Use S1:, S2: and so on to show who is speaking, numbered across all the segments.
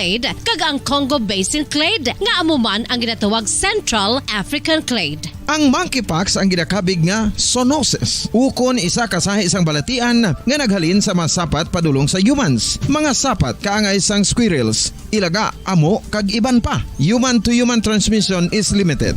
S1: clade kag ang Congo Basin clade nga amo man ang ginatawag Central African clade.
S2: Ang monkeypox ang ginakabig nga zoonosis. Ukon isa ka sa isang balatian nga naghalin sa mga sapat padulong sa humans. Mga sapat kaangay sang squirrels, ilaga, amo kag iban pa. Human to human transmission is limited.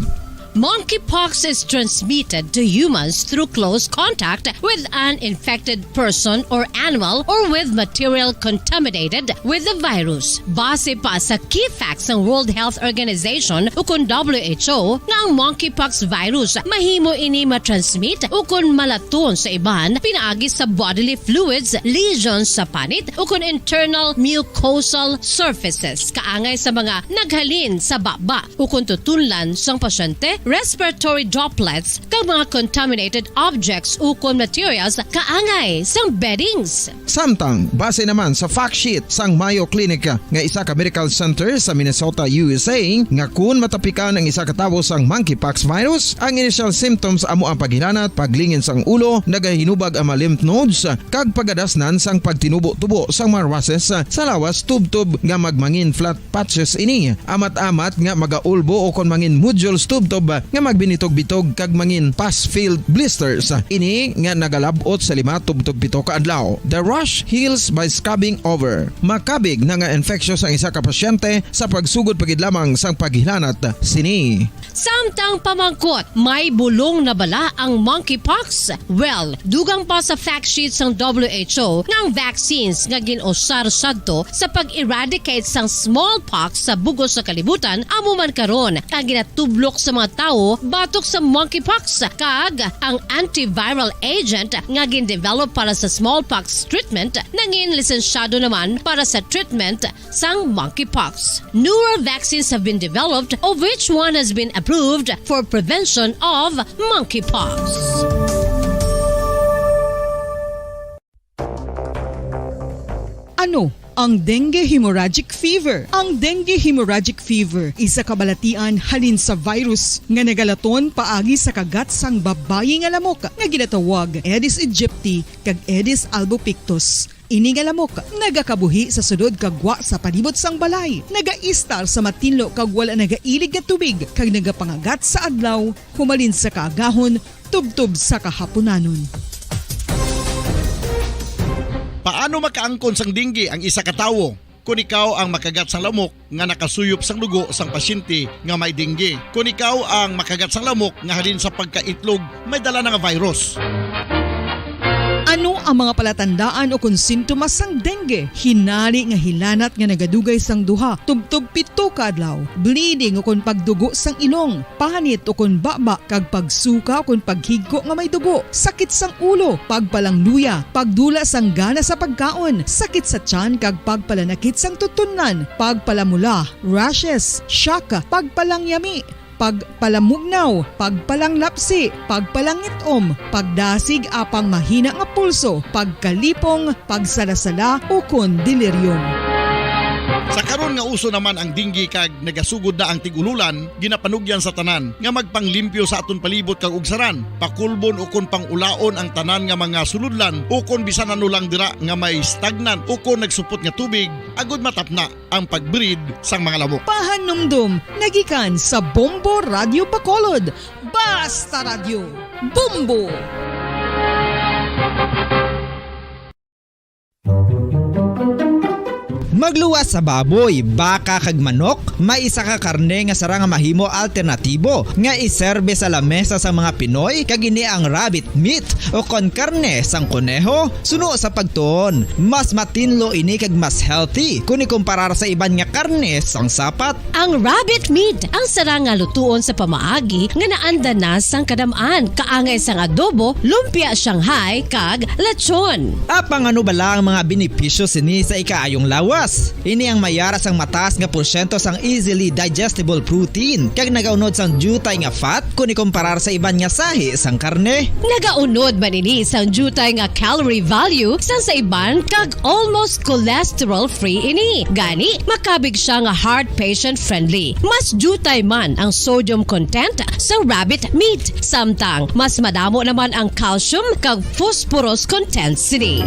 S1: Monkeypox is transmitted to humans through close contact with an infected person or animal or with material contaminated with the virus. Base pa sa key facts ng World Health Organization ukon WHO nga ang monkeypox virus mahimo ini matransmit ukon malaton sa iban pinaagi sa bodily fluids, lesions sa panit ukon internal mucosal surfaces kaangay sa mga naghalin sa baba ukon tutunlan sang pasyente, respiratory droplets kag mga contaminated objects ukon materials kaangay sang beddings.
S2: Samtang base naman sa fact sheet sang Mayo Clinic nga isa ka medical center sa Minnesota, USA nga kun matapikan ang isa ka tawo sang monkeypox virus, ang initial symptoms amo ang paghilanat, paglingin sang ulo, nagahinubag ang mga lymph nodes kag pagadasnan sang pagtinubo-tubo sang mga rashes sa lawas tubtob nga magmangin flat patches ini. Amat-amat nga magaulbo o kon mangin nodules tubtob nga magbinitog-bitog kag mangin pus-filled blisters. Ini nga nagalabot sa 5-7 ka adlaw. The rash heals by scabbing over. Makabig na nga infectious ang isa ka pasyente sa pagsugod pagid lamang sang paghilanat sini.
S1: Samtang pamangkot, may bulong na bala ang monkeypox? Well, dugang pa sa fact sheet sang WHO nga ang vaccines nga ginusar sadto sa pag-eradicate sang smallpox sa bugos sa kalibutan amo man karon ang ginatublok sa mga tao batok sa monkeypox kag ang antiviral agent nga gin-develop para sa smallpox treatment nangin lisensyado naman para sa treatment sang monkeypox. Newer vaccines have been developed of which one has been approved for prevention of monkeypox.
S3: Ano ang dengue hemorrhagic fever? Ang dengue hemorrhagic fever isa ka balatian halin sa virus nga nagalaton paagi sa kagat sang babayi nga lamok nga ginatawag Aedes aegypti kag Aedes albopictus. Ini nga lamok nagakabuhi sa sudod kagwa sa palibot sang balay, nagaistar sa matinlo kag wala nagailig nga tubig kag nagapangagat sa adlaw humalin sa kaagahon tubtob sa kahaponanon.
S4: Paano makaangkon sang dengue ang isa ka tawo? Kung ikaw ang makagat sang lamok nga nakasuyop sang dugo sang pasyente nga may dengue. Kung ikaw ang makagat sang lamok nga halin sa pagkaitlog may dala nga virus.
S3: Ano ang mga palatandaan o kung sintomas sang dengue? Hinali nga hilanat nga nagadugay sang duha, tubtob 7 ka adlaw, bleeding o kung pagdugo sang ilong, panit o kung baba, kag pagsuka o kung paghigko nga may dugo, sakit sang ulo, pagpalangluya, pagdula sang gana sa pagkaon, sakit sa tiyan kag pagpalanakit sang tutunan, pagpalamula, rashes, shock, pagpalangyami, pagpalamugnaw, pagpalanglapsi, pagpalangitom, pagdasig apang mahina nga pulso, pagkalipong, pagsalasala o kon delirium.
S4: Sa karon nga uso naman ang dengue kag nagasugod na ang tigululan, ginapanugyan sa tanan nga magpanglimpyo sa aton palibot kag ugsaran, pakulbon o kon pangulaon ang tanan nga mga suludlan o kon bisan ano lang dira nga may stagnan o kon nagsupot nga tubig agud matapna ang pagbreed sang mga lamok.
S3: Pahanumdum nagikan sa Bombo Radio Bacolod. Basta Radio Bombo!
S5: Magluwas sa baboy, baka kag manok, may isa ka karne nga sara nga mahimo alternatibo nga iserbe sa lamesa sa mga Pinoy kag ini ang rabbit meat o kon karne sang kuneho. Suno sa pagtuon, mas matinlo ini kag mas healthy kung ikumparar sa iban nga karne sang sapat.
S1: Ang rabbit meat ang sara nga lutuon sa pamaagi nga naanda na sang kadamaan kaangay sang adobo, lumpia Shanghai kag lechon.
S5: Apang ano bala ang mga benepisyo sini sa ikaayong lawas? Ini ang mayara sang mataas nga porsyento sang easily digestible protein kag nagaunod sang jutay nga fat kung ikumparar sa iban nga sahi sang karne.
S1: Nagaunod man ini sang jutay nga calorie value sang sa iban kag almost cholesterol free ini. Gani makabig siya nga heart patient friendly. Mas jutay man ang sodium content sa rabbit meat. Samtang mas madamo naman ang calcium kag phosphorus content sini.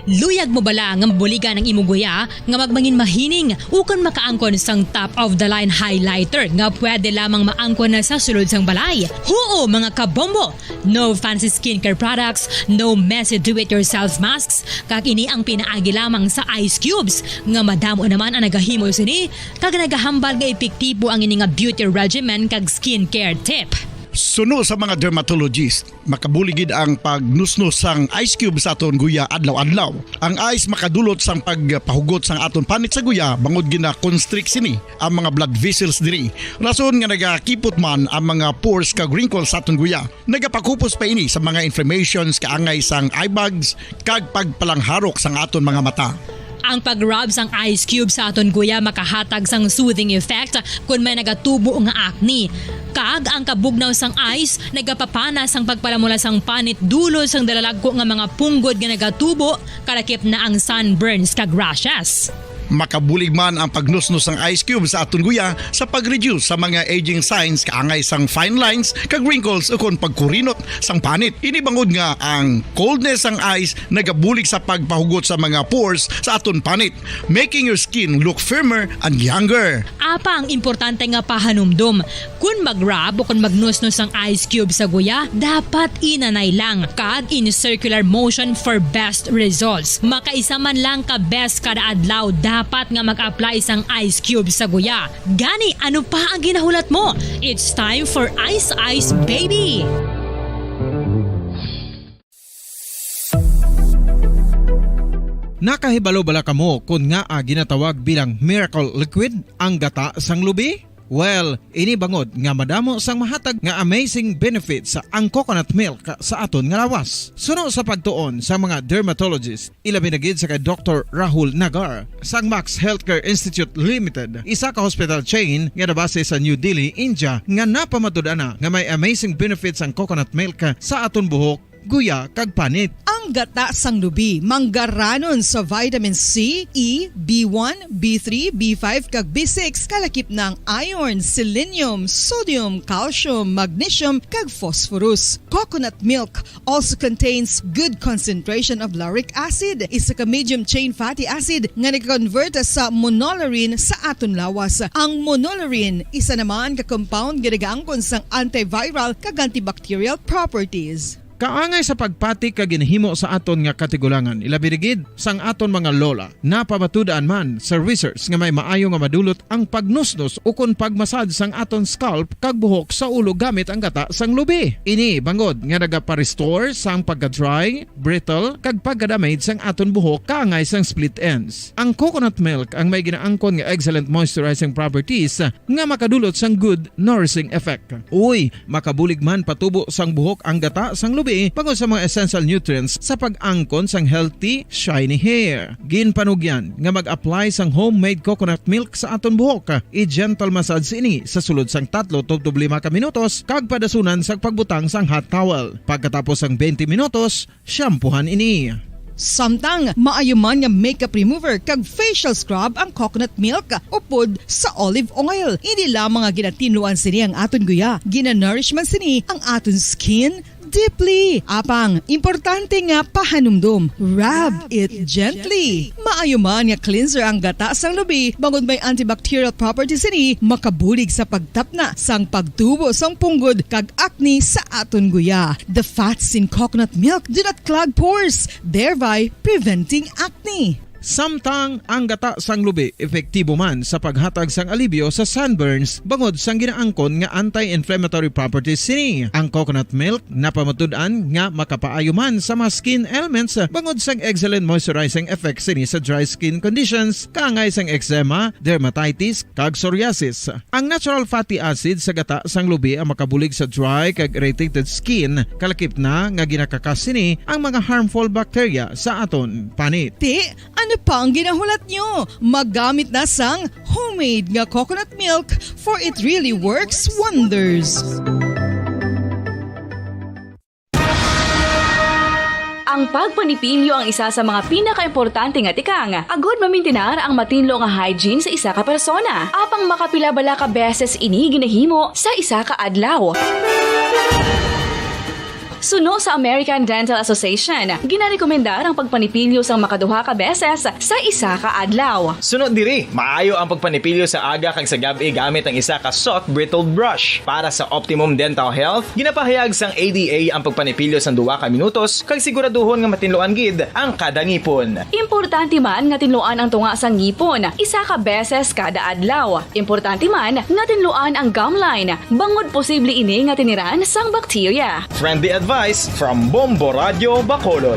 S6: Luyag mo bala nga buligan ng imong guya nga magmangin mahining ukon makaangkon sang top of the line highlighter nga pwede lamang maangkon na sa sulod sang balay. Huo mga kabombo! No fancy skincare products, no messy do-it-yourself masks, kag ini ang pinaagi lamang sa ice cubes nga madamo naman ang nagahimo sini kag nagahambal nga epektibo ang ini nga beauty regimen kag skincare tip.
S4: Suno sa mga dermatologist, makabuligid ang pagnusnos sang ice cube sa aton guya adlaw-adlaw. Ang ice makadulot sang pagpahugot sang aton panit sa guya bangod gina-constrict sini ang mga blood vessels diri. Rason nga nagakipot man ang mga pores kag wrinkles sa aton guya. Nagapakupos pa ini sa mga inflammations kaangay sang eye bags kag pagpalangharok sang aton mga mata.
S6: Ang pag-rub sang ice cube sa aton guya makahatag sang soothing effect kung may nagatubo nga acne. Kag ang kabugnaw sang ice nagapapana sang pagpalamula sang panit dulo sang dalalagko nga mga punggod nga nagatubo kalakip na ang sunburns kag rashes.
S4: Makabulig man ang pagnusnos ng ice cube sa aton guya sa pag-reduce sa mga aging signs kaangay sang fine lines kag wrinkles ukon pagkurinot sang panit. Ini bangod nga ang coldness sang ice nagabulig sa pagpahugot sa mga pores sa aton panit, making your skin look firmer and younger.
S6: Apa ang importante nga pahanumdum, kung mag-rub o kung magnusnos ang ice cube sa guya, dapat inanay lang kag in circular motion for best results. Makaisa man lang ka best kada adlaw dapat nga mag-apply sang ice cube sa guya. Gani, ano pa ang ginahulat mo? It's time for Ice Ice Baby!
S2: Nakahibalo bala kamo kung nga ginatawag bilang miracle liquid ang gata sang lubi? Well, ini bangod nga madamo sang mahatag nga amazing benefit sa ang coconut milk sa aton nga lawas. Suno sa pagtuon sa mga dermatologist, ilabi na gid sa kay Dr. Rahul Nagar sang Max Healthcare Institute Limited, isa ka hospital chain nga nabase sa New Delhi, India, nga napamatud-ana nga may amazing benefits ang coconut milk sa aton buhok, guya kag panit.
S3: Ang gata sang lubi manggaranon sa vitamin C, E, B1, B3, B5 kag B6 kalakip ng iron, selenium, sodium, calcium, magnesium kag phosphorus. Coconut milk also contains good concentration of lauric acid, isa ka medium chain fatty acid nga nag-convert sa monolarin sa aton lawas. Ang monolarin isa naman ka compound nga nagaangkon sang antiviral kag antibacterial properties.
S2: Kaangay sa pagpati kag ginhimo sa aton nga katigulangan, ilabirigid sang aton mga lola, napamatudan man sa research nga may maayo nga madulot ang pagnusnos ukon pagmasad sang aton scalp kag buhok sa ulo gamit ang gata sang lubi. Ini bangod nga nagapa-restore sang pagka-dry, brittle kag pagka-damage sang aton buhok kaangay sang split ends. Ang coconut milk ang may ginaangkon nga excellent moisturizing properties nga makadulot sang good nourishing effect. Uy, makabulig man patubo sang buhok ang gata sang lubi pagod sa mga essential nutrients sa pag-angkon sang healthy, shiny hair. Ginpanugyan nga mag-apply sang homemade coconut milk sa aton buhok. I-gentle massage ini sa sulod sang 3 to 5 ka minutos kag padasunan sang pagbutang sang hot towel. Pagkatapos sang 20 minutos, shampoohan ini.
S3: Samtang maayo man nga makeup remover kag facial scrub ang coconut milk upod sa olive oil. Hindi lamang nga ginatinluan sini ang aton guya, gina-nourish man sini ang aton skin deeply. Apang, importante nga pahanumdum. Rub it gently. Maayo man nga cleanser ang gata sang lubi, bangod may antibacterial properties ini, makabulig sa pagtapna sang pagtubo sang punggod kag acne sa aton guya. The fats in coconut milk do not clog pores, thereby preventing acne.
S2: Samtang ang gata sang lubi epektibo man sa paghatag sang alibyo sa sunburns bangod sang ginaangkon nga anti-inflammatory properties sini. Ang coconut milk napamatud-an nga makapaayo man sa mga skin ailments bangod sang excellent moisturizing effect sini sa dry skin conditions kaangay sang eczema, dermatitis kag psoriasis. Ang natural fatty acid sa gata sang lubi ang makabulig sa dry kag irritated skin kalakip na nga ginakakas sini ang mga harmful bacteria sa aton panit.
S3: Ano pa ang ginahulat nyo? Maggamit na sang homemade nga coconut milk for it really works wonders.
S7: Ang pagpanipilyo ang isa sa mga pinaka-importante nga tikang. Agod mamintinar ang matinlo nga hygiene sa isa ka persona. Apang makapila bala ka beses ini ginahimo sa isa ka adlaw. Suno sa American Dental Association, ginarekomendar ang pagpanipilyo sang makaduha ka beses sa isa ka adlaw.
S8: Sunod diri, maayo ang pagpanipilyo sa aga kag sa gabi gamit ang isa ka soft brittle brush. Para sa optimum dental health, ginapahayag sang ADA ang pagpanipilyo sang 2 ka minutos kag siguraduhon nga matinluan gid ang kada ngipon.
S7: Importante man nga tinluan ang tunga sang ngipon, isa ka beses kada adlaw. Importante man nga tinluan ang gum line, bangod posible ini nga tiniran sang bakterya.
S8: Friendly advice from Bombo Radio Bacolod.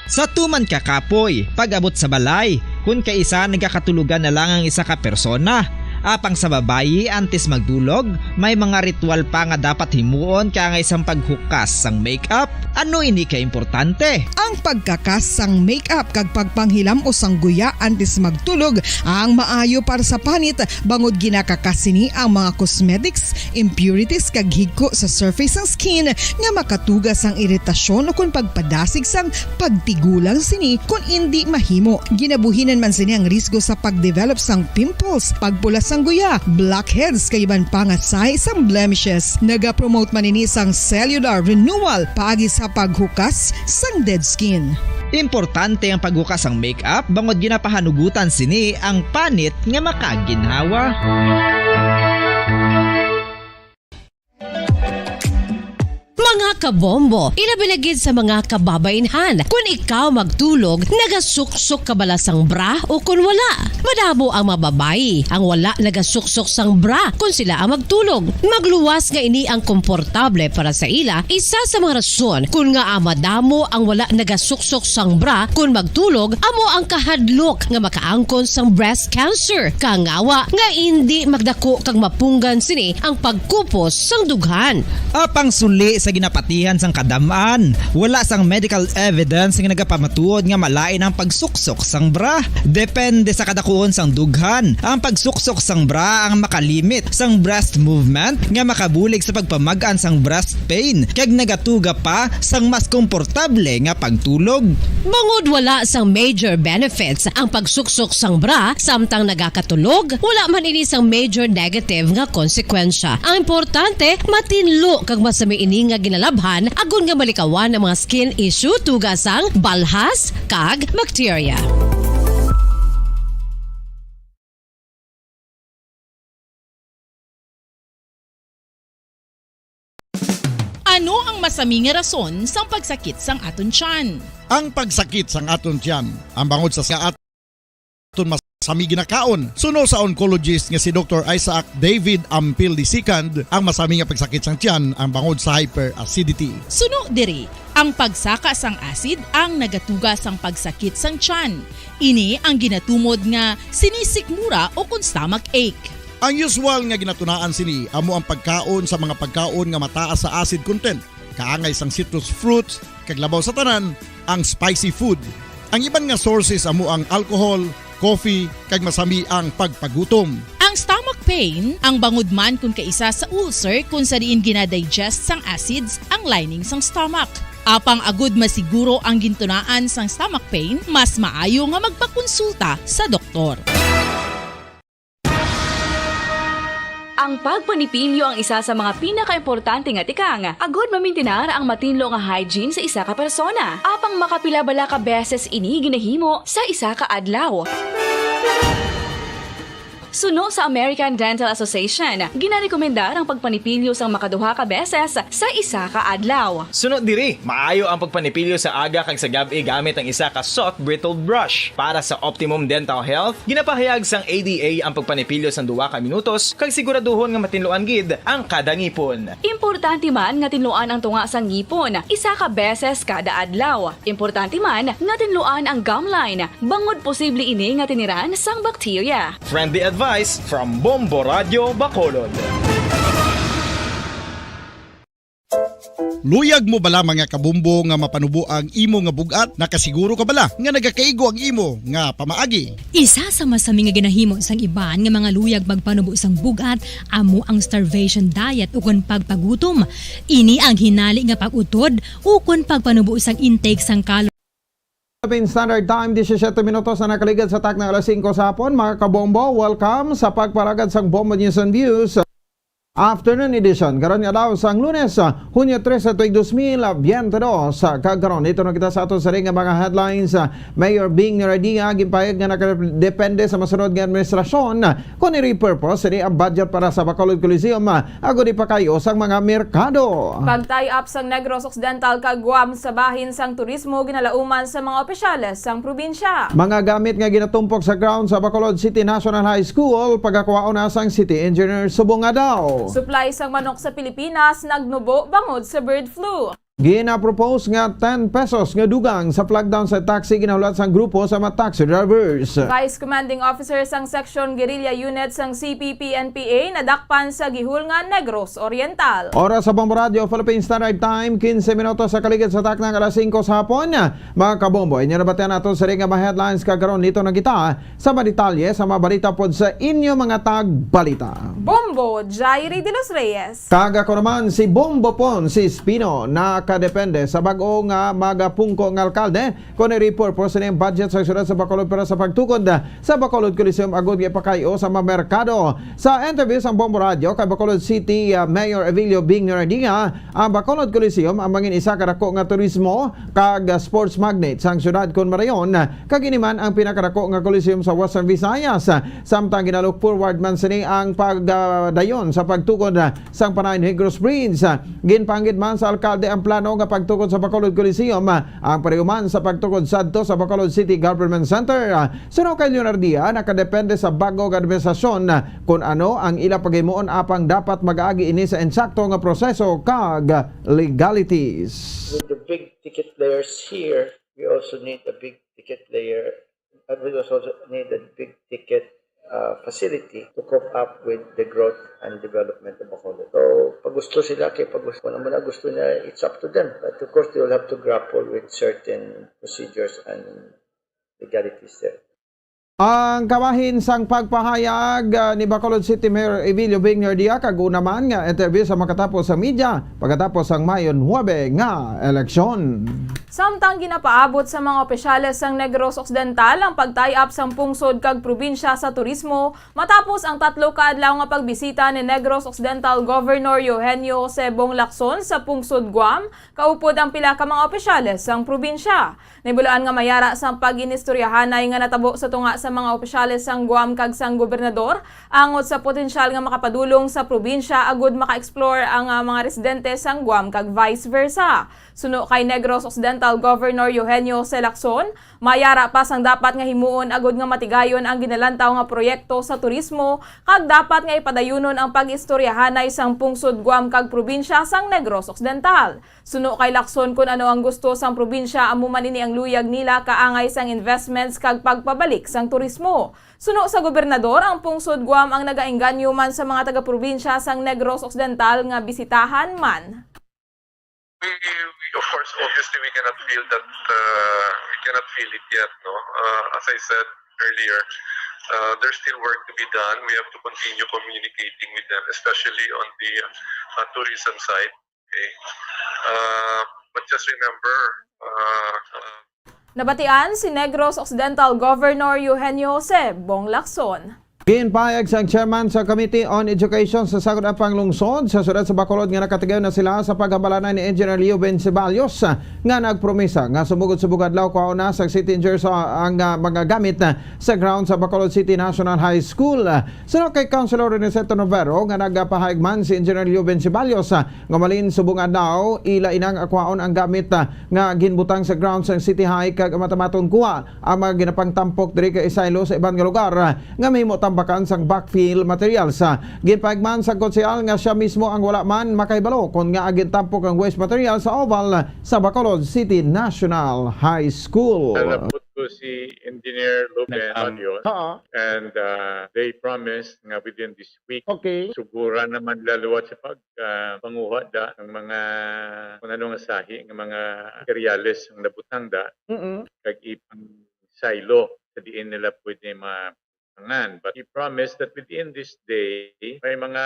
S5: Sa tuman ka kapoy, pag-abot sa balay, kung kaisa nagkakatulugan na lang ang isa ka persona. Apang sa babayi antes magdulog, may mga ritual pa nga dapat himuon kaya nga isang paghukas sang makeup. Ano ini ka importante?
S3: Ang pagkakas sang makeup kag pagpanghilam o sang guya antes magtulog ang maayo para sa panit bangod ginakakasini ang mga cosmetics, impurities kag higko sa surface sang skin nga makatugas sang iritasyon o kung pagpadasig sang pagtigulang sini kung hindi mahimo. Ginabuhinan man sini ang risgo sa pagdevelop sang pimples, pagpula sang guya, blackheads kay iban pa nga sang blemishes. Naga-promote man ini sang cellular renewal paagi sa paghukas sang dead skin.
S5: Importante ang paghukas ang makeup bangod ginapahanugutan sini ang panit nga makaginhawa.
S1: Mga kabombo, ilabi na gid sa mga kababainhan. Kung ikaw magtulog, nagasuksok ka bala sang bra o kung wala. Madamo ang mababayi ang wala nagasuksok sang bra kung sila ang magtulog. Magluwas nga ini ang komportable para sa ila. Isa sa mga rason kung nga madamo ang wala nagasuksok sang bra kung magtulog, amo ang kahadlok nga makaangkon sang breast cancer. Kangawa nga hindi magdako kag mapunggan sini ang pagkupos sang dughan.
S5: Apang suli sa ginapatihan sang kadamaan, wala sang medical evidence nga nagapamatuod nga malain ang pagsuksok sang bra. Depende sa kadakuon sang dughan. Ang pagsuksok sang bra ang makalimit sang breast movement nga makabulig sa pagpamagan sang breast pain kag nagatuga pa sang mas komportable nga pagtulog.
S1: Bangod wala sang major benefits ang pagsuksok sang bra samtang nagakatulog, wala man ini sang major negative nga konsekwensya. Ang importante, matinlo kag masami ini nga ginalabhan agon nga malikawan ang mga skin issue tugas ang balhas kag bakterya.
S9: Ano ang masaming rason sang pagsakit sang aton tiyan?
S4: Ang pagsakit sang aton tiyan, ang bangod sa aton masami ginakaon. Suno sa oncologist nga si Dr. Isaac David Ampil II, ang masami nga pagsakit sang tiyan ang bangod sa hyperacidity.
S9: Suno diri, ang pagsaka sang acid ang nagatuga sang pagsakit sang tiyan. Ini ang ginatumod nga sinisikmura o kung stomach ache.
S4: Ang usual nga ginatunaan sini amo ang pagkaon sa mga pagkaon nga mataas sa acid content, kaangay sang citrus fruits, kag labaw sa tanan ang spicy food. Ang iban nga sources amo ang alcohol, coffee, kag masami ang pagpagutom.
S9: Ang stomach pain ang bangod man kung kaisa sa ulcer kung sa diin ginadigest sang acids ang lining sang stomach. Apang agud masiguro ang gintunaan sang stomach pain, mas maayo nga magpakonsulta sa doktor.
S7: Ang pagpanipilyo ang isa sa mga pinaka-importante nga tikang. Agod mamintinar ang matinlo nga hygiene sa isa ka persona. Apang makapila-bala ka beses ini ginahimo sa isa ka adlaw. Suno sa American Dental Association, ginarekomendar ang pagpanipilyo sang makaduha ka beses sa isa ka adlaw.
S8: Sunod diri, maayo ang pagpanipilyo sa aga kag sa gabi gamit ang isa ka soft brittle brush. Para sa optimum dental health, ginapahayag sang ADA ang pagpanipilyo sang 2 ka minutos kag siguraduhon nga matinluan gid ang kada ngipon.
S7: Importante man nga tinluan ang tunga sang ngipon, isa ka beses kada adlaw. Importante man nga tinluan ang gum line, bangod posible ini nga tiniran sang bakterya.
S8: Friendly advice from Bombo Radio Bacolod.
S4: Luyag mo bala mga kabumbo nga mapanubo ang imo nga bugat? Nakasiguro ka bala nga nagakaigo ang imo nga pamaagi?
S6: Isa sa masami nga ginahimo sang iban nga mga luyag magpanubo sang bugat amo ang starvation diet ukon pagpagutom. Ini ang hinali nga pag-utod ukon pagpanubo sang intake sang calories.
S2: Philippine Standard Time, 17 minutos na nakaligad sa tak ng alas 5 sa hapon. Mga kabombo, welcome sa pagparagad sa Bombo News and Views. Afternoon edition, karon nga daw sang Lunes, Hunyo 3 sa 2022 sa kagkaron. Ito na kita sa ato sa ring nga mga headlines. Mayor Bing Noradia gimpayag nga nakadepende sa masunod nga administrasyon kung i-repurpose ang budget para sa Bacolod Coliseum ago di pa kayo sang mga merkado.
S10: Pag-tie-up sang Negros Occidental kag Guam sa bahin sang turismo ginalauman sa mga opisyales sang probinsya.
S2: Mga gamit nga ginatumpok sa ground sa Bacolod City National High School pagkakuwaon na sang City Engineer subong nga daw.
S10: Supply sang manok sa Pilipinas nagnubo bangod sa bird flu.
S2: Gina-propose nga 10 pesos nga dugang sa flag down sa taxi ginahulat sang grupo sa mga taxi drivers.
S10: Vice Commanding Officer sang Section Guerrilla Unit sang CPP-NPA nadakpan sa gihul nga Negros Oriental.
S2: Oras sa Bombo Radio Philippine Standard Time, 15 minutos sa kaligid sa taknang alas 5 sa hapon. Mga kabombo, inyo nabatian nato sa ring nga mga headlines kagaron dito na kita sa mga detalye sa mga balita pod sa inyo mga tagbalita.
S10: Bombo, Jairi de los Reyes.
S2: Kaga ko naman si Bombo Pon, si Spino, nakadepende sa bago nga magapungko ng alkalde kung i-repurpose na yung budget sa syudad sa Bacolod para sa pagtukod sa Bacolod Coliseum agad nga pakayo sa mga merkado. Sa interview sa Bombo Radio kay Bacolod City Mayor Evilio Bing Noradia, ang Bacolod Coliseum ang mangin isa kadako nga turismo kag sports magnet sang syudad kon marayon kag iniman ang pinakadako nga Coliseum sa Western Visayas. Samtang ginalook forward man sini ang pagdayon sa pagtukod sang Panay Negros Bridge. Ginpanggit man sa alkalde ang plano nga pagtukod sa Bacolod Coliseum ang parihuman sa pagtukod sadto sa Bacolod City Government Center. Suno kay Leonardia nakadepende sa bago nga administrasyon kung ano ang ila paghimuon apang dapat mag-agi ini sa insakto nga proseso kag legalities.
S11: With the big ticket players here, we also need a big ticket player, and we also need a big ticket facility to cope up with the growth and development of Bacolod. So, pag gusto sila, pag gusto naman na gusto niya, it's up to them. But of course, they will have to grapple with certain procedures and legalities there.
S2: Ang kabahin sang pagpahayag ni Bacolod City Mayor Evilio Bing Noradia kagunaman nga interview sa makatapos sa media pagkatapos ang Mayon 9 nga eleksyon.
S10: Samtang ginapaabot sa mga opisyales sang Negros Occidental ang pag-tie-up sang pungsod kag probinsya sa turismo matapos ang 3 kaadlaw nga pagbisita ni Negros Occidental Governor Eugenio Jose Bong Lacson sa pungsod Guam, kaupod ang pila ka mga opisyales sang probinsya. Nibulaan nga mayara sang pag-inistoryahanay nga natabo sa tunga sa mga opisyales sang Guam kag sang gobernador angot sa potensyal nga makapadulong sa probinsya agud maka-explore ang mga residente sang Guam kag vice versa. Suno kay Negros Occidental Governor Eugenio Jose Lacson, mayara pa sang dapat nga himuon agud nga matigayon ang ginalantaw nga proyekto sa turismo kag dapat nga ipadayunon ang pag-istoryahanay sang pungsod Guam kag probinsya sang Negros Occidental. Suno kay Lacson kung ano ang gusto sang probinsya amo man ini ang luyag nila kaangay sang investments kag pagpabalik sang turismo. Suno sa gobernador, ang pungsod Guam ang nagaengganyo man sa mga taga-probinsya sang Negros Occidental nga bisitahan man.
S12: Of course, obviously, we cannot feel that. We cannot feel it yet. No, as I said earlier, there's still work to be done. We have to continue communicating with them, especially on the tourism side. Okay, but just remember.
S10: Nabatian si Negros Occidental Governor Eugenio Jose Bong Lacson.
S2: Ginpayag sang chairman sa Committee on Education sa Sagod Apang Lungsod sa syudad sa Bacolod nga nakatigaw na sila sa pagkabalanay ni Engineer Leo Benciballos nga nagpromisa nga sumugod-subog adlaw kuha na sa City Engineer sa ang mga gamit sa ground sa Bacolod City National High School. Sunod kay Councilor Reneseto Novero nga nagpahayag man si Engineer Leo Benciballos nga malin subong adlaw ila inang akwaon ang gamit nga ginbutang sa ground sa City High kag matamaton kuha ang mga ginapang tampok diri kay Isaylo sa ibang lugar nga mahimo bakan sang backfill materials. Ginpahigman sa konsyal nga siya mismo ang wala man makaibalo kung nga agin tampok ang waste material sa oval sa Bacolod City National High School.
S13: Naput ko si Engineer Loben Adios and they promised nga within this week sugura naman laluwat sa pagpanguha da ng mga kung anong asahi ng mga materials ang nabutang da kag ipang silo sa diin nila pwede but he promised that within this day may mga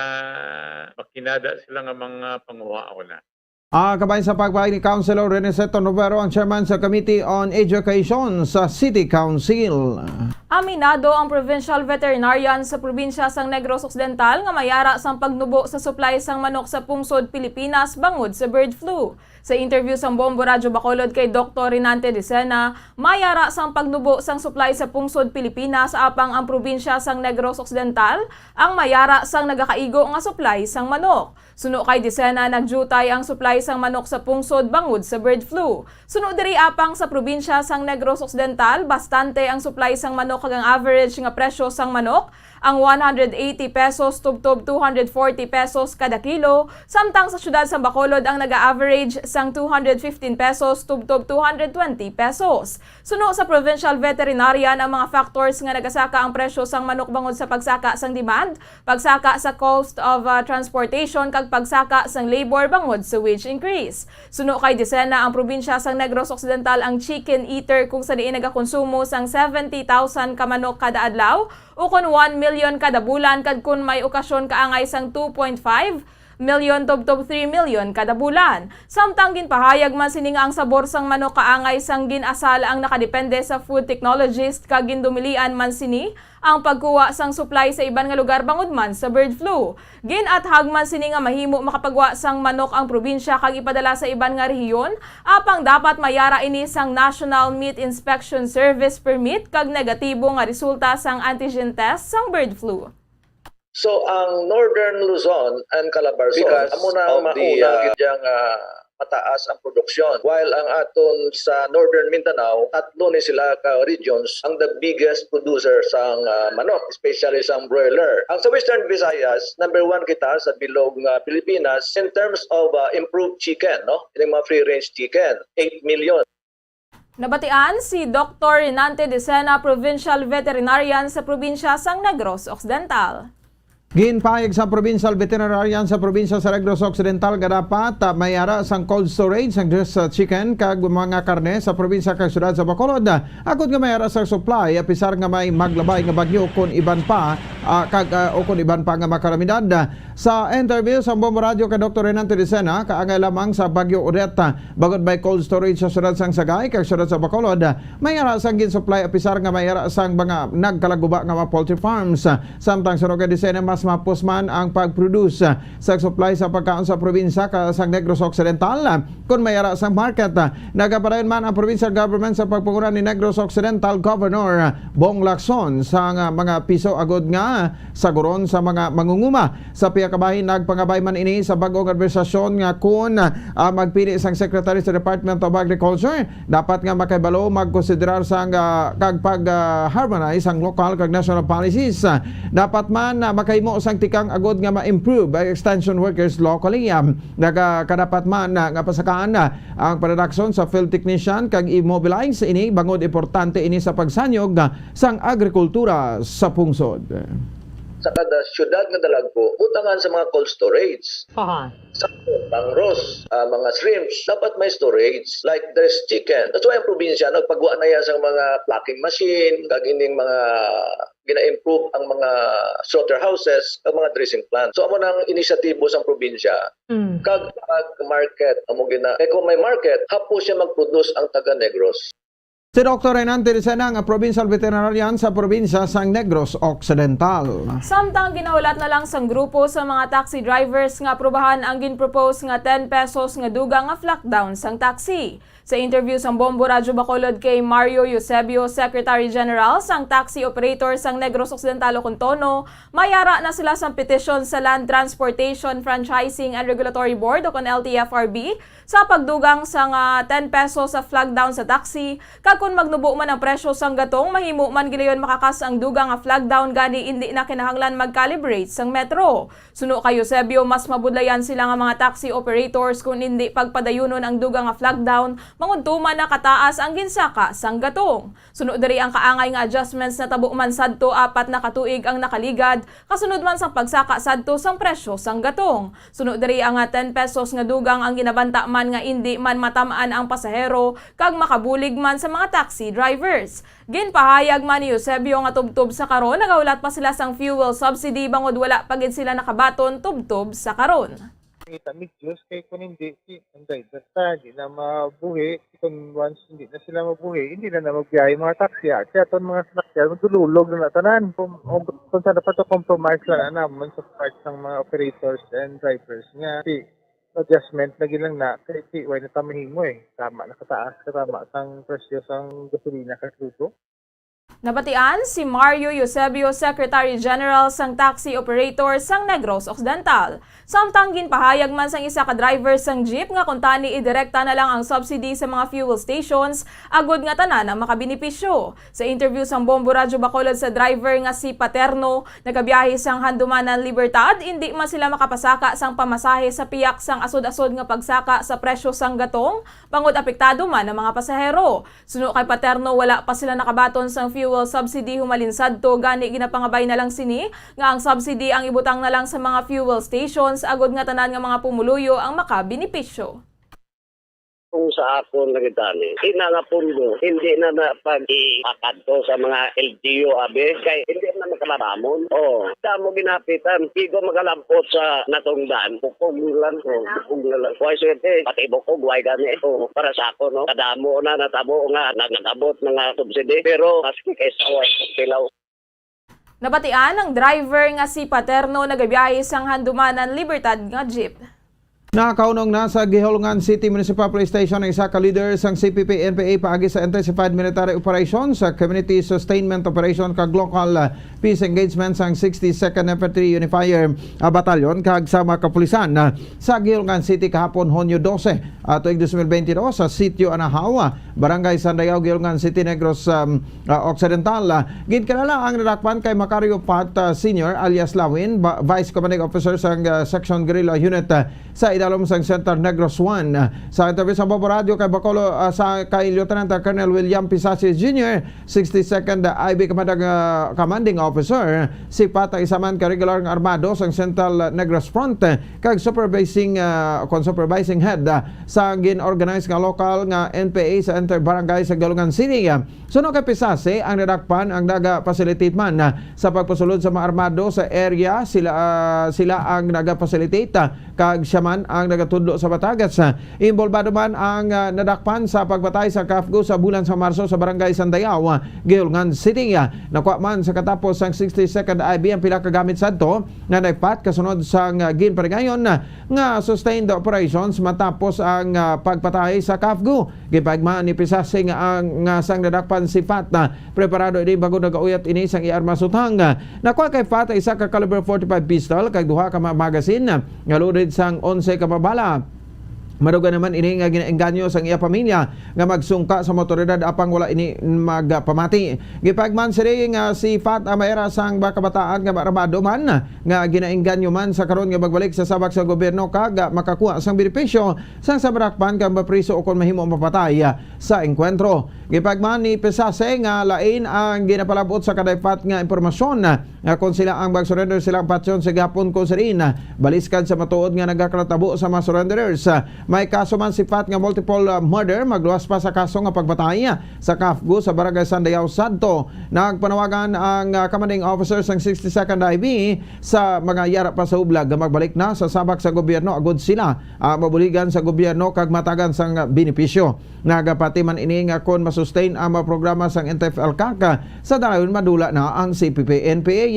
S13: makinada sila nga mga panguha na.
S2: Kabayan sa pagpahayag ni Councilor Reneseto Novero ang chairman sa Committee on Education sa City Council.
S10: Aminado ang provincial veterinarian sa probinsya sang Negros Occidental nga mayara sang pagnubo sa supply sang manok sa pungsod Pilipinas bangod sa bird flu. Sa interview sang Bombo Radyo Bacolod kay Dr. Rinante Dicena, mayara sang pagnubo sang supply sa pungsod Pilipinas apang ang probinsya sang Negros Occidental ang mayara sang nagakaigo nga supply sang manok. Suno kay Dicena, nagjutay ang supply sang manok sa pungsod bangod sa bird flu. Suno diri apang sa probinsya sang Negros Occidental, bastante ang supply sang manok kag ang average nga presyo sang manok ang 180 pesos tubtob 240 pesos kada kilo, samtang sa syudad sang Bacolod ang naga-average sang 215 pesos tubtob 220 pesos. Suno sa provincial veterinarian ang mga factors nga nagasaka ang presyo sang manok bangod sa pagsaka sang demand, pagsaka sa cost of transportation kag pagsaka sang labor bangod sa wage increase. Suno kay Dicena, ang probinsya sang Negros Occidental ang chicken eater kung sa diin nagakonsumo sang 70,000 ka manok kada adlaw o kon 1 million kada bulan kag kun may okasyon kaangay sang 2.5 million tubtob 3 million kada bulan. Samtang ginpahayag man sini nga ang sabor sang manok kaangay sang ginasal ang nakadepende sa food technologist kag gindumilian man sini ang pagkuha sang supply sa iban nga lugar bangod man sa bird flu. Ginathag man sini nga mahimo makapagwa sang manok ang probinsya kag ipadala sa iban nga rehiyon apang dapat mayara ini sang National Meat Inspection Service permit kag negatibo nga resulta sang antigen test sang bird flu.
S14: So ang Northern Luzon and Calabarzon amo na mauna gyang mataas ang produksyon. While ang aton sa Northern Mindanao, tatlo ni sila ka regions ang the biggest producer sang manok, especially sang broiler. Ang sa Western Visayas, number 1 kita sa bilog Pilipinas in terms of improved chicken, no? Yung mga free-range chicken, 8 million.
S10: Nabatian si Dr. Rinante Dicena, Provincial Veterinarian sa probinsya sang Negros Occidental.
S2: Ginpahayag sa provincial veterinarian sa probinsya sa Negros Occidental nga dapat mayara sang cold storage sang chicken kag mga karne sa probinsya kag syudad sa Bacolod. Agud nga mayara sa supply apisar nga may maglabay nga bagyo kon iban pa kon iban pa nga makalamidad. Sa interview sa Bombo Radio kay Dr. Rinante Dicena, kaangay lamang sa bagyo Odette bagod may cold storage sa syudad sang Sagay kag syudad sa Bacolod, mayara sang gin-supply apisar nga mayara sang mga nagkalaguba nga mga poultry farms. Samtang sunod kay Dicena, mas mapos man ang pag-produce sa supply sa pagkaon sa probinsya sa Negros Occidental. Kung mayara sa market, nagapadayon man ang provincial government sa pagpunguna ni Negros Occidental Governor Bong Lacson sa mga piso agod nga saguron sa mga mangunguma. Sa piyakabahin, nagpangabay man ini sa bagong administrasyon nga kung magpili sang Secretary sa Department of Agriculture, dapat nga makaibalo magkonsiderar sang kag pag-harmonize ang local kag national policies. Dapat man makaimo sang tikang agod nga ma-improve by extension workers locally. Kadapat man nga pasakaan ang production sa field technician kag immobilize ini bangod importante ini sa pagsanyog sang agrikultura sa pungsod.
S14: Sa kada syudad nga dalagpo, utangan sa mga cold storage. Sa pangros, mga shrimps, dapat may storage. Like there's chicken. That's why ang probinsya, nagpagawa na yan sa mga plucking machine, kag ining mga gina-improve ang mga slaughterhouses, ang mga dressing plant. So, amo nang inisyatibo sa probinsya. Kag market, amo gina. Kung may market, hapo siya mag-produce ang taga Negros.
S2: Si Dr. Rinante Dicena, ang provincial veterinarian sa probinsya sang Negros Occidental.
S10: Samtang ginahulat na lang sang grupo sa mga taxi drivers nga aprobahan ang ginpropose nga 10 pesos nga dugang nga lockdown sang taxi. Sa interview sang Bombo Radyo Bacolod kay Mario Eusebio, Secretary General sang Taxi Operator sang Negros Occidental Ocontono, mayara na sila sang petition sa Land Transportation Franchising and Regulatory Board o kon LTFRB sa pagdugang sang 10 pesos sa flag down sa taxi. Kag kung magnubo man ang presyo sang gatong, mahimo man gilayon makakas ang dugang nga flag down gani hindi na kinahanglan mag-calibrate sang metro. Suno kay Eusebio, mas mabudlayan sila nga mga taxi operators kung hindi pagpadayunon ang dugang nga flag down mangod tuman na kataas ang ginsaka sang gatong. Sunod diri ang kaangay nga adjustments na tabo man sadto 4 na katuig ang nakaligad, kasunod man sang pagsaka sadto sang presyo sang gatong. Sunod diri ang 10 pesos nga dugang ang ginabanta man nga hindi man matamaan ang pasahero kag makabulig man sa mga taxi drivers. Ginpahayag man ni Eusebio nga tubtob sa karon, nagaulat pa sila sang fuel subsidy bangod wala pa gid sila nakabaton tubtob sa karon.
S13: kita midyos kay kung hindi ang driver ta di na mabuhi kung once hindi na sila mabuhi hindi na magbiyahe mga taxi kaya ton mga sasakyan madululog na tanan kung saan dapat to compromise lang naman sa parts ng mga operators and drivers nga si adjustment lagi lang na kay why na tamahimo tama na kataas tama sang presyo sang gasolina kag crudo.
S10: Nabatian si Mario Eusebio, Secretary General sang Taxi Operator sang Negros Occidental. Samtang ginpahayag man sang isa ka driver sang jeep nga kung tani idirekta na lang ang subsidy sa mga fuel stations, agod nga tanan ang makabinipisyo. Sa interview sang Bombo Radyo Bacolod sa driver nga si Paterno, nagabiyahe sang Handumanan Libertad, hindi man sila makapasaka sang pamasahe sa piyak sang asod-asod nga pagsaka sa presyo sang gatong, bangod apektado man ang mga pasahero. Suno kay Paterno, wala pa sila nakabaton sang fuel subsidy humalin sadto, gani ginapangabay na lang sini nga ang subsidy ang ibutang na lang sa mga fuel stations agod nga tanan nga mga pumuluyo ang makabinipisyo.
S15: Kung sa ako nagitani, pundo, hindi na napag-iakadto sa mga LGU abe, kay hindi na makalaramon. Damo ginapitan, higo makalampot sa natungdan, bukog lang. Huwag swerte, pati bukog, huwag gani. Para sa ako, no? Kadamo na natabo nga, nagnagabot mga subsidi, pero maski kaysa huwag pilaw.
S10: Nabatian ang driver nga si Paterno nagabiyahe sang Handumanan Libertad nga jeep.
S2: Nakaunong na sa Gihulungan City Municipal Police Station ang isa ka leader sang CPP-NPA paagi sa Intensified Military Operations sa Community Sustainment Operation kag Local Peace Engagement sang 62nd Infantry Unifier Battalion kag sama kapulisan sa Gihulungan City kahapon Hunyo 12 tuig 2022 sa Sitio Anahaw, Barangay Sandayao, Gihulungan City, Negros Occidental. Ginkalala ang nadakpan kay Macario Pat Sr. alias Lawin, Vice Commanding Officer sang Section Guerrilla Unit sa idalom sang Center Negros 1. Sa interview sa Bombo Radio kay Bacolod kay Lieutenant Colonel William Pisasi Jr., 62nd IB Commanding Officer, si Pat isaman ka regular nga armado sang Central Negros Front kag supervising head sa gin-organize nga local nga NPA sa inter-barangay sa Gihulungan City. Suno kay Pisasi ang nadakpan ang naga-facilitate man sa pagpasulod sa mga armado sa area, sila ang naga-facilitate kag siya man ang nagatudlo sa Batagas. Involvado man ang nadakpan sa pagbatay sa KAFGO sa bulan sa Marso sa Barangay Sandayao, Gihulungan City. Nakuha man sa katapos ang 62nd IB ang pila ka gamit sadto na naipat kasunod sa ginparigayon nga sustained operations matapos ang pagpatay sa KAFGO. Gipagmaan ni Pisasi nga ang sang nadakpan si Pat na preparado ini bago nagauyat ini sang iarma sutang. Nakuha kay Pat isa ka caliber 45 pistol kag duha ka magazine nga loaded sang 11 ka babala. Maduga naman ini nga ginaengganyo sang iya pamilya nga magsungka sa motoridad apang wala ini magpamati. Gipagman siri nga si Fat Amaera sang kabataan nga armado man nga ginaengganyo man sa karon nga magbalik sa sabak sa gobyerno kag makakuha sang benepisyo sang sabrakpan kang mapriso o kon mahimo mapatay sa engkwentro. Gipagman ni Pesase nga lain ang ginapalabot sa kadaypat nga impormasyon nga kung sila ang mag-surrender silang patsyon sa gapon ko sirin baliskan sa matuod nga nagakalatabo sa mga surrenderers. May kaso man si Pat nga multiple murder, magluwas pa sa kaso nga pagbatay sa KAFGO sa Barangay Sandayao Sadto. Nagpanawagan ang commanding officer sang 62nd IB sa mga yara pa sa ublag nga magbalik na sa sabak sa gobyerno agud sila mabuligan sa gobyerno kag matagan sang benepisyo. Nagapati man ini nga kon masustain ang mga programa sang NTF-ELCAC sa dayon madula na ang CPP-NPA.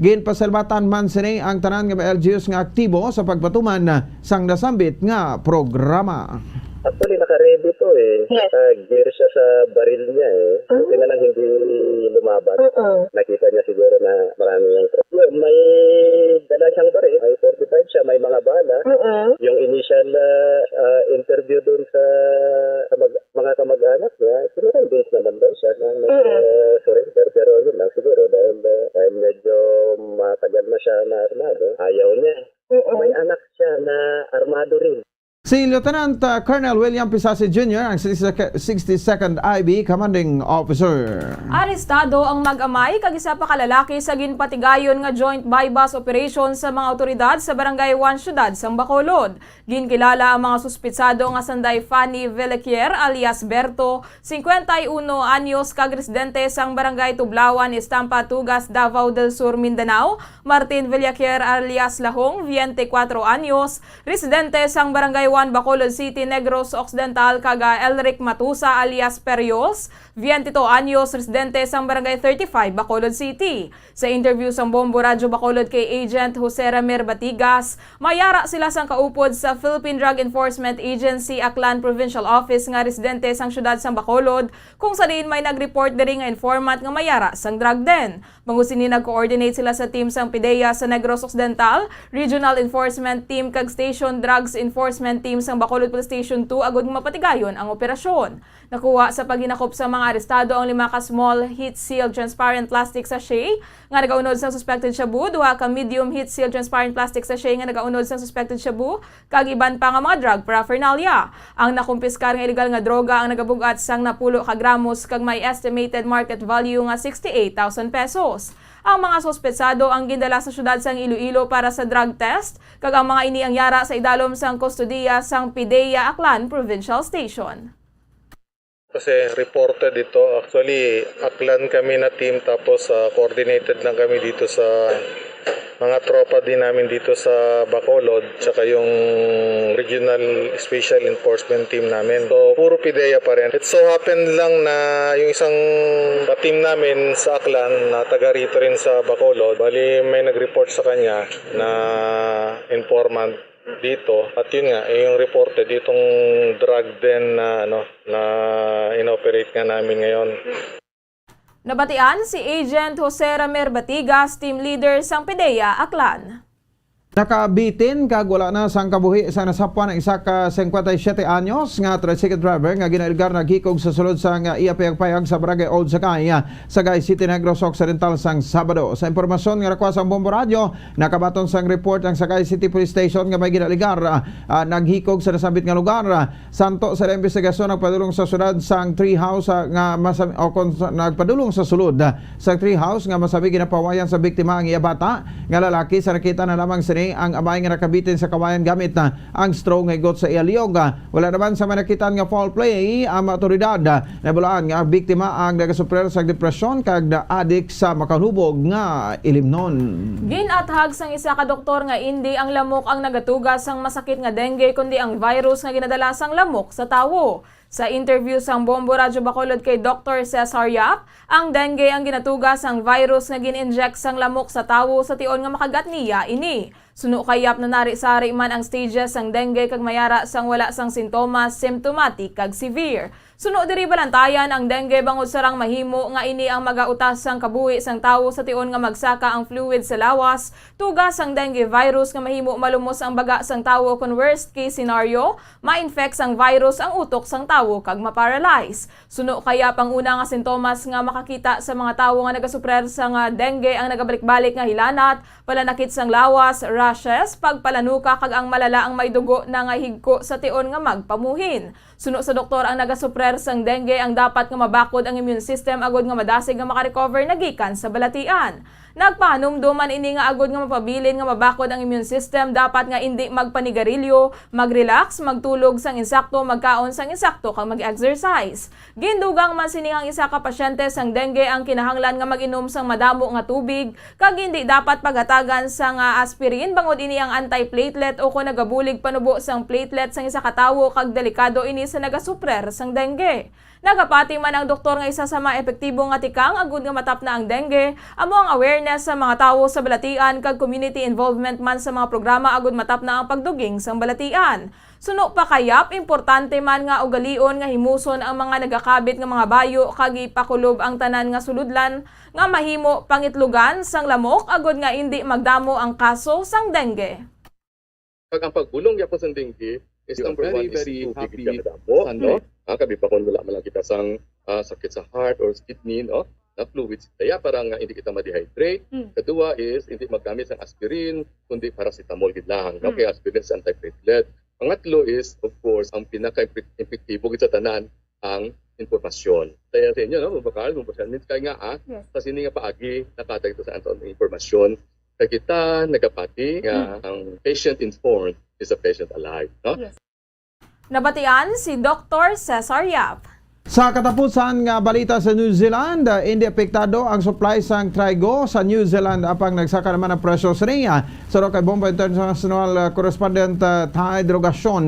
S2: Ginpasalbatan man sini ang tanan nga LGUs nga aktibo sa pagpatuman sang nasambit nga programa.
S15: Actually, naka-ready to Naka-gear siya sa baril niya Buti na lang hindi lumaban. Nakita niya siguro na marami yung may dala siyang baril. May 45 siya, may mga bala. Yung initial interview dun sa mga kamag-anak niya, siguro based naman daw siya na surrender. Pero yun lang siguro dahil medyo matagal na siya na armado. Ayaw niya. May anak siya na armado rin.
S2: Si Lieutenant Colonel William Pisasi Jr., ang 62nd IB Commanding Officer.
S10: Arestado ang mag-amay kag isa pa kalalaki sa ginpatigayon nga joint buy-bus operation sa mga otoridad sa Barangay 1 Syudad sang Bacolod. Ginkilala ang mga suspitsado nga sanday Fanny Velequier alias Berto, 51 anyos kag residente sang Barangay Tublawan, Estampa, Tugas, Davao del Sur, Mindanao. Martin Velequier alias Lahong, 24 anyos, residente sang Barangay 1 Bacolod City, Negros Occidental, kaga Elric Matusa alias Periols, 22 anyos, residente sang Barangay 35 Bacolod City. Sa interview sang Bombo Radyo Bacolod kay Agent Jose Ramir Batigas, mayara sila sang kaupod sa Philippine Drug Enforcement Agency Aklan Provincial Office nga residente sang syudad sang Bacolod, kung saan may nag-report diri nga informant nga mayara sang drug den. Mangusini nag-coordinate sila sa team sang PIDEA sa Negros Occidental, Regional Enforcement Team kag Station Drugs Enforcement Team sang Bacolod Police Station 2 agud mapatigayon ang operasyon. Nakuha sa paginakop sa mga arestado ang 5 ka small heat-sealed transparent plastic sachet nga nagaunod sa suspected shabu, 2 ka medium heat-sealed transparent plastic sachet nga nagaunod sa suspected shabu, kag iban pa nga mga drug paraphernalia. Ang nakumpiskar nga illegal nga droga ang nagabugat sang 10 ka gramos kag may estimated market value nga 68,000 pesos. Ang mga sospetsado ang gindala sa syudad sang Iloilo para sa drug test, kag ang mga ini ang yara sa idalom sang kustodiya sang PIDEA Aklan Provincial Station.
S16: Kasi reported ito, actually Aklan kami na team tapos coordinated lang kami dito sa mga tropa din namin dito sa Bacolod tsaka yung Regional Special Enforcement Team namin. So puro PIDEA pa rin. It so happened lang na yung isang team namin sa Aklan na taga rito rin sa Bacolod, bali may nag-report sa kanya na informant dito at yun nga yung reported itong drug den na na inoperate nga namin ngayon.
S10: Nabatian si Agent Jose Ramir Batigas, team leader sang PIDEA Aklan.
S2: Nakabitin kag wala na sang kabuhi sa nasapwan ang isa ka 57 anyos nga tricycle driver nga ginailgar naghikog sa sulod sang iya payag sa Barangay Old Sakay, Sagay City, Negros Occidental sang Sabado. Sa impormasyon nga nakuha sang Bombo Radyo, nakabaton sang report ang Sagay City Police Station nga may ginaligar naghikog sa nasabit nga lugar. Santo sa investigasyon nagpadulong sa sulod sang Tree House nga nagpadulong sa sulod sa Tree House nga masabi ginapawayan sa biktima ang iya bata nga lalaki sa nakita na lamang sini ang amay nga nakabitin sa kawayan gamit na ang straw nga igot sa iyaliyog. Wala naman sa manakitan nga foul play ang otoridad. Nabulaan nga ang biktima ang nagasuprer sa depresyon kag na-addict sa makanhubog nga ilimnon.
S10: Ginathag sang isa ka doktor nga hindi ang lamok ang nagatugas sang masakit nga dengue kundi ang virus nga ginadala sang lamok sa tawo. Sa interview sang Bombo Radyo Bacolod kay Dr. Cesar Yap, ang dengue ang ginatugas ang virus nga gin-inject sang lamok sa tawo sa tion nga makagat niya ini. Suno kay Yap na nari-sari man ang stages sang dengue kag mayara sang wala sang sintomas, symptomatic kag severe. Suno diri balantayan ang dengue bangod sarang mahimo nga ini ang magautas sang kabuhi sang tawo sa tion nga magsaka ang fluid sa lawas, tugas sang dengue virus nga mahimo malumos ang baga sang tawo kun worst case scenario, ma-infect sang virus ang utok sang tawo kag ma-paralyze. Suno kaya panguna nga sintomas nga makakita sa mga tawo nga nagasuprer sa nga dengue ang nagabalik-balik nga hilanat, palanakit sang lawas, rashes, pagpalanuka kag ang malala ang may dugo na nga higko sa tion nga magpamuhin. Suno sa doktor ang nagasuprer sang dengue ang dapat nga mabakod ang immune system agod nga madasig nga makarecover nagikan sa balatian. Nagpahanumduman ini nga agod nga mapabilin nga mabakod ang immune system dapat nga hindi magpanigarilyo, mag-relax, magtulog sang insakto, magkaon sang insakto kag mag-exercise. Gindugang man sini ang isa ka pasyente sang dengue ang kinahanglan nga mag-inom sang madamo nga tubig kag hindi dapat paghatagan sang aspirin bangod ini ang anti-platelet o kung nagabulig panubo sang platelet sang isa ka tawo kag delikado ini sa nagasuprer sang dengue. Nagapati man ang doktor nga isa sa mga epektibo nga tikang agud nga matap na ang dengue, amo ang awareness sa mga tawo sa balatian kag community involvement man sa mga programa agud matap na ang pagduging sang balatian. Suno pa kayap, importante man nga ugalion nga himuson ang mga nagakabit nga mga bayo kag ipakulob ang tanan nga suludlan nga mahimo pangitlugan sang lamok agud nga hindi magdamo ang kaso sang dengue.
S17: Pag ang pagbulong yapon sang dengue is number one is to happy no? Kabi pa kung wala man lang kita sang sakit sa heart or kidney, no? Na fluids. Kaya parang hindi kita ma-dehydrate. Kedua is hindi maggamit ng aspirin, kundi paracetamol gid lang. Okay, aspirin is anti-platelet. Pangatlo is, of course, ang pinaka-epektibo sa tanan, ang informasyon. Kaya sa inyo, no? Bakal, kaya nga, kasi hindi nga paagi nakatag ito sa anton informasyon. Kaya kita nagapati nga ang patient informed is a patient alive. No?
S10: Yes. Nabatian si Dr. Cesar Yap.
S2: Sa katapusan nga balita sa New Zealand, hindi apektado ang supply sang trigo sa New Zealand apang nagsaka naman ang presyo sa niya. So kay Bomba International Correspondent Ty Drogasyon,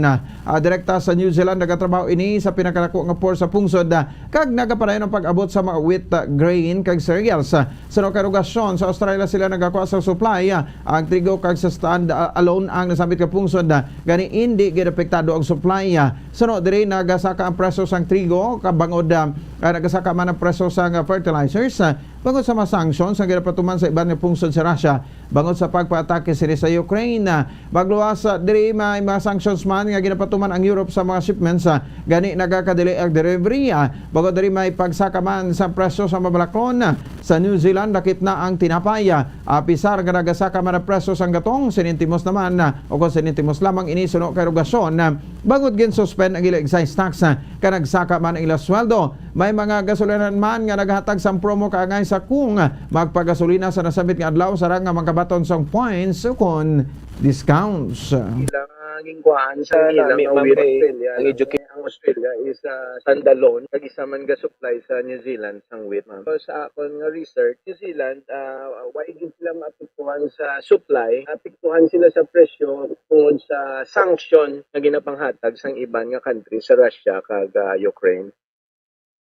S2: direkta sa New Zealand, nagatrabaho ini sa pinakalako nga port sa pungsod kag nagapadayon ang pag-abot sa mga wheat grain kag cereals. So kay Drogasyon, sa Australia sila nagakuha sa supply ang trigo kag sa stand alone ang nasabit ka pungsod gani hindi gid apektado ang supply. So diri nagasaka ang presyo sang trigo bangod nagasaka man ang presyo sa fertilizers bangod sa mga sanctions ang ginapatuman sa iban nga pungsod sa Russia bangod sa pagpaatake sila sa Ukraine. Magluwas diri may mga sanctions man nga ginapatuman ang Europe sa mga shipments gani nagakadili ang delivery bangod diri may pagsaka man sa presyo sa mabalaklon sa New Zealand. Dakit na ang tinapay pisar nga nagasaka man ang presyo sa gatong sinintimos naman o kung sinintimos lamang ini suno kay Rogasyon bangod gin suspend ang ila excise tax ka nagsaka man ang ila sweldo. May mga gasolinan man nga naghatag sa promo kaangay sa kung magpagasolina sa nasabit nga adlaw sa nga mangkabaton sang points kon discounts.
S11: Ilang kuhaan sa ilang Australia. Ang Australia is standalone. Kag-isa man ga supply sa New Zealand sang wheat. So sa akon nga research, New Zealand why din sila maapektuhan sa supply, apektuhan sila sa presyo tungod sa sanction na ginapanghatag sang iban nga country sa Russia kag Ukraine.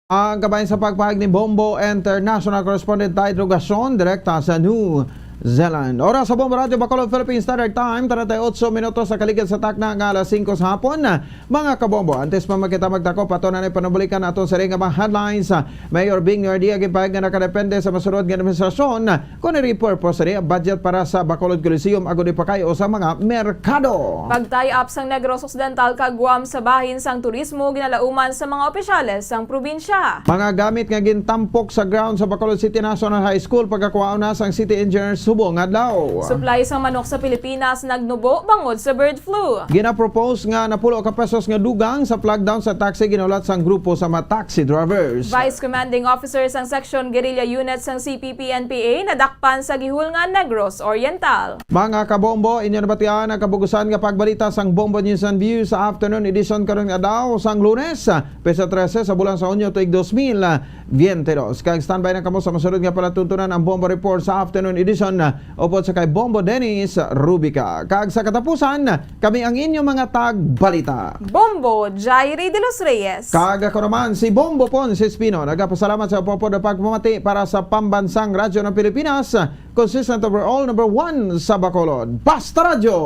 S2: Ang kabayan sa pagpahag ni Bombo International Correspondent Ty Drogasyon, direkta sa New Zealand. Oras sa Bombo Radio Bacolod Philippine Standard Time, 38 minutos sa kaligid sa takna ng alas 5 sa hapon. Mga kabombo, antes pa magkita magdako, patunan ay panubulikan nato sa ring mga headlines. Mayor Bing Nardia, gipahig nga nakadepende sa masunod nga administrasyon kung i-repurpose rin budget para sa Bacolod Coliseum agud ipakayo sa mga merkado.
S10: Pag-tie up sang Negros Occidental kag Guam sa bahin sang turismo ginalauman sa mga opisyales sang probinsya.
S2: Mga gamit nga gintampok sa ground sa Bacolod City National High School pagkakuha na sang City Engineers subong adlaw.
S10: Supply sa manok sa Pilipinas nagnubo bangod sa bird flu.
S2: Gina-propose nga na pulo ka pesos nga dugang sa flag down sa taxi ginulat sang grupo sa mga taxi drivers.
S10: Vice Commanding Officer sang Section Guerrilla Unit sang CPP-NPA nadakpan sa gihulngan Negros Oriental.
S2: Mga kabombo, inyo nabatian ang kabugusan nga pagbalita sang Bombo News and Views sa afternoon edition karon nga adlaw sang Lunes, pesa 13 sa bulan sa Hunyo tuig 2022. Kag standby na kamo sa masunod nga palatuntunan ang Bombo Report sa afternoon edition upod sa kay Bombo Dennis Rubica. Kag sa katapusan, kami ang inyong mga tagbalita.
S10: Bombo Jairi de los Reyes.
S2: Kag ako naman si Bombo Ponce Espino. Nagapasalamat sa upo na pagpamati para sa pambansang radyo ng Pilipinas. Consistent overall number 1 sa Bacolod. Basta Radyo!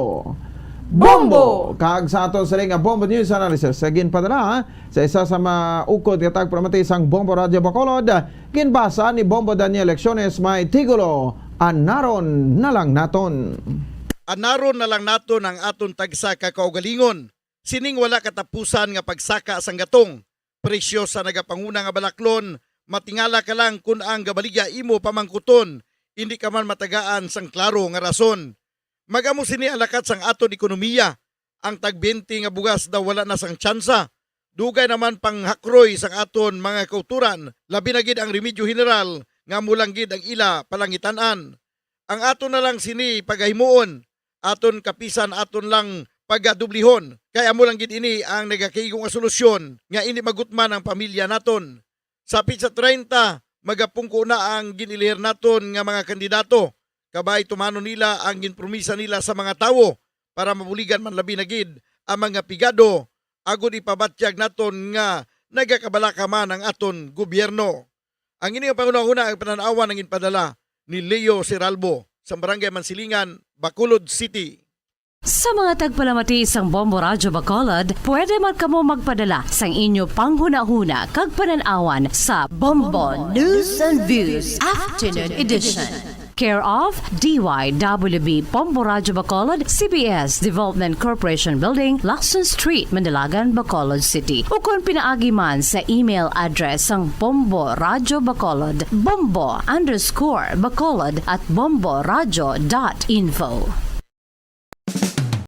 S2: Bombo! Kag sa ato sa ring Bombo News Analysis. Sagin padala sa isa sa maukod nga tagpamati sang Bombo Radio Bacolod. Kinbasa ni Bombo Daniel Lecciones may tigulo. Anaron na lang naton.
S4: Anaron na lang naton ang aton tagsa ka kaugalingon. Sining wala katapusan nga pagsaka sang gatong. Presyo sa nagapanguna nga balaklon, matingala ka lang kung ang gabaligya imo pamangkuton, hindi ka man matagaan sang klaro nga rason. Magamo sini alakat sang aton ekonomiya. Ang tag-20 nga bugas daw wala na sang tsansa. Dugay naman pang hakroy sang aton mga kauturan, labi na gid ang remedyo general nga mulanggid ang ila palangitan-an. Ang aton na lang sini pagahimuon, aton kapisan aton lang pagadublihon. Kaya mulanggid ini ang nagakaigong solusyon nga ini magutman ang pamilya naton. Sa pizza 30, magapungko na ang ginilihir naton nga mga kandidato. Kabay tumano nila ang ginpromisa nila sa mga tawo para mabuligan man labi na gid ang mga pigado agud ipabatyag naton nga nagakabalaka man ang aton gobyerno. Ang inyong pangunahuna ang pananawan ng inpadala ni Leo Siralbo sa Barangay Mansilingan, Bacolod City.
S1: Sa mga tagpalamati sang Bombo Radyo Bacolod, pwede man kamo magpadala sang inyo panghuna-huna kag pananawan sa Bombo News and Views Afternoon Edition. Care of DYWB Bombo Radyo Bacolod, CBS Development Corporation Building, Lacson Street, Mandilagan, Bacolod City. O kung pinaagi man sa email address ang Bombo Radyo Bacolod, bombo_bacolod@bomboradyo.info.